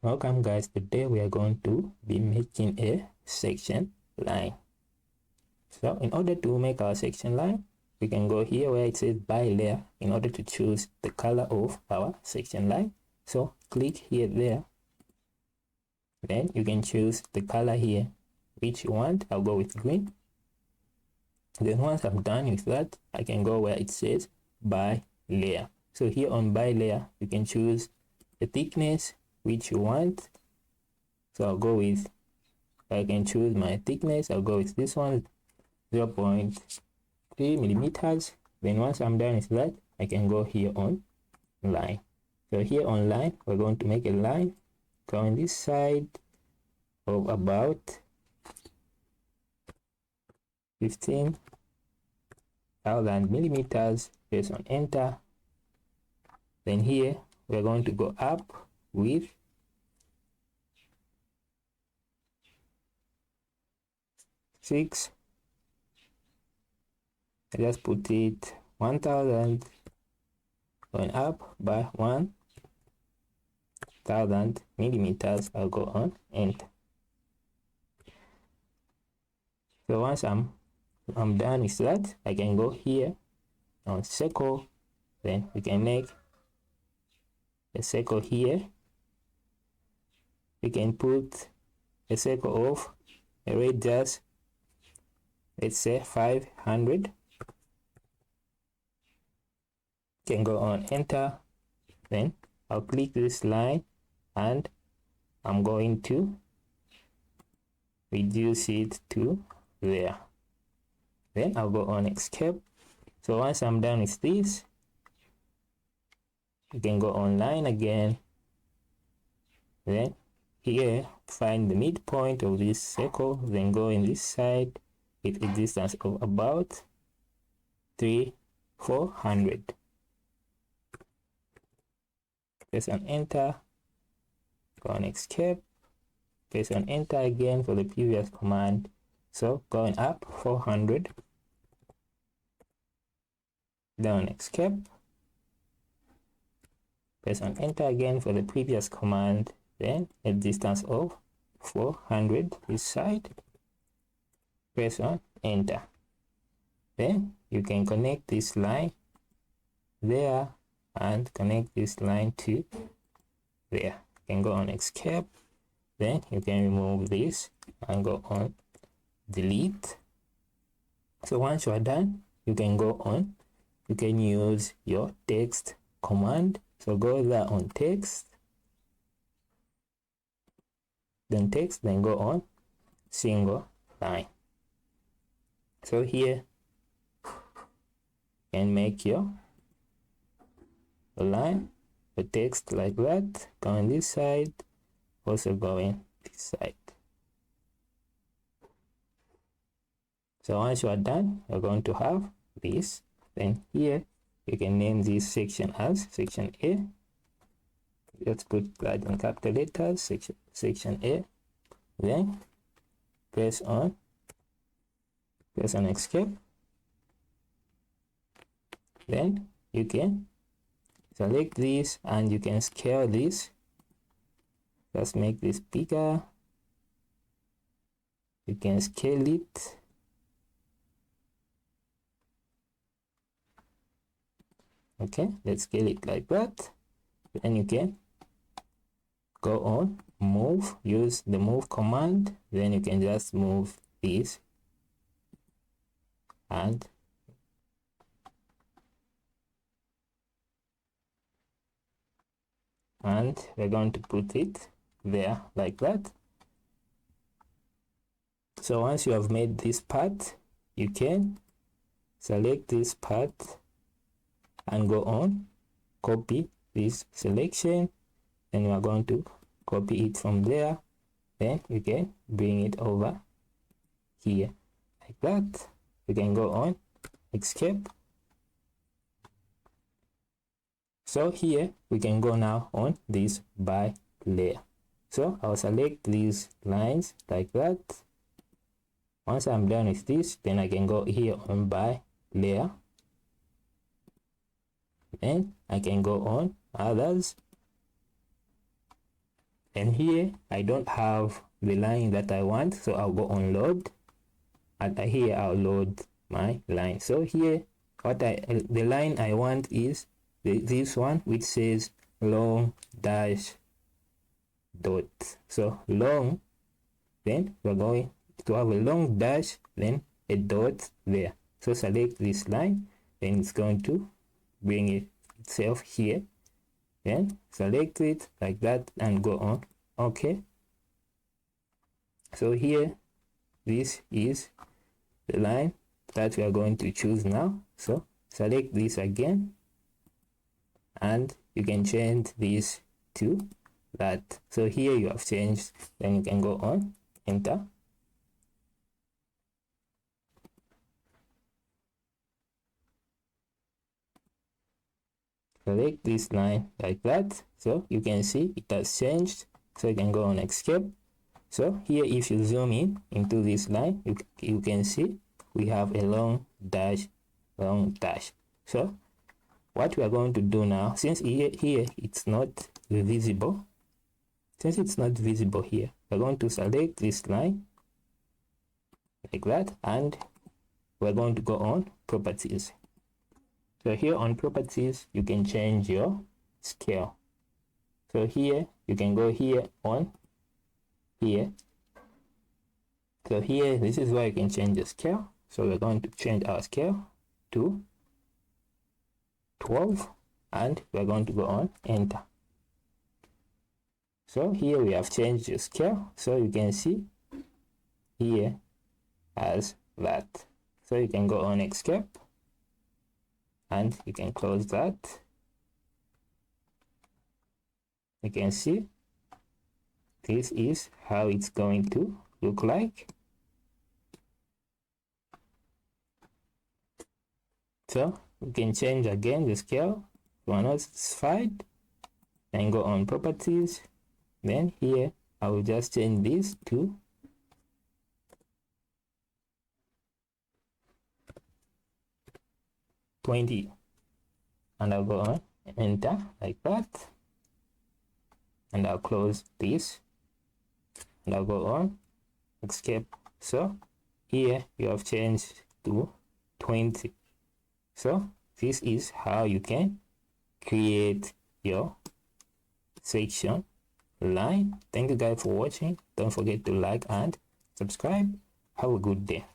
Welcome guys, today we are going to be making a section line. So in order to make our section line, we can go here where it says by layer in order to choose the color of our section line. So click here there, then you can choose the color here which you want. I'll go with green. Then once I'm done with that, I can go where it says by layer. So here on by layer, you can choose the thickness which you want. So I'll go with, I can choose my thickness. I'll go with this one, 0.3 millimeters. Then once I'm done with that, I can go here on line. So here on line, we're going to make a line going this side of about 15,000 millimeters. Press on enter. Then here we're going to go up with 6. I just put it 1,000, going up by 1,000 millimeters. I'll go on enter. So once I'm done with that, I can go here on circle. Then we can make a circle here. We can put a circle of a radius, let's say 500. Can go on enter. Then I'll click this line and I'm going to reduce it to there. Then I'll go on escape. So once I'm done with this, you can go online again. Then here find the midpoint of this circle, then go in this side with a distance of about 400. Press on enter, go on escape, press on enter again for the previous command. So going up 400, down escape, press on enter again for the previous command, then a distance of 400 this side, press on enter. Then you can connect this line there and connect this line to there. You can go on escape, then you can remove this and go on delete. So once you are done, you can go on, you can use your text command. So go there on text, then text, then go on single line. So here you can make your line, the text like that, going this side, also going this side. So once you are done, you're going to have this. Then here you can name this section as section A. Let's put that in capital letters, section A. Then press on escape. Then you can select this and you can scale this. Let's make this bigger. You can scale it. Okay, let's scale it like that. Then you can go on move, use the move command. Then you can just move this and we're going to put it there like that. So once you have made this part, you can select this part and go on copy this selection, and we are going to copy it from there. Then you can bring it over here like that. You can go on escape. So here we can go now on this by layer. So I'll select these lines like that. Once I'm done with this, then I can go here on by layer. Then I can go on others. And here I don't have the line that I want, so I'll go on load, and here I'll load my line. So here the line I want is this one, which says long dash dot. So long, then we're going to have a long dash, then a dot there. So select this line, then it's going to bring itself here, then select it like that and go on. Okay, so here this is the line that we are going to choose now. So select this again, and you can change this to that. So here you have changed, then you can go on, enter. Select this line like that, so you can see it has changed. So you can go on escape. So here, if you zoom in into this line, you can see we have a long dash. So what we are going to do now, since here it's not visible, here, we're going to select this line like that, and we're going to go on properties. So here on properties, you can change your scale. So here you can go here on here. So here, this is where you can change the scale. So we're going to change our scale to 12, and we're going to go on enter. So here we have changed the scale, so you can see here as that. So you can go on escape, and you can close that. You can see this is how it's going to look like. So you can change again the scale if you are not satisfied, and go on properties. Then here I will just change this to 20, and I'll go on enter like that, and I'll close this, and I'll go on escape. So here you have changed to 20. So this is how you can create your section line. Thank you guys for watching. Don't forget to like and subscribe. Have a good day.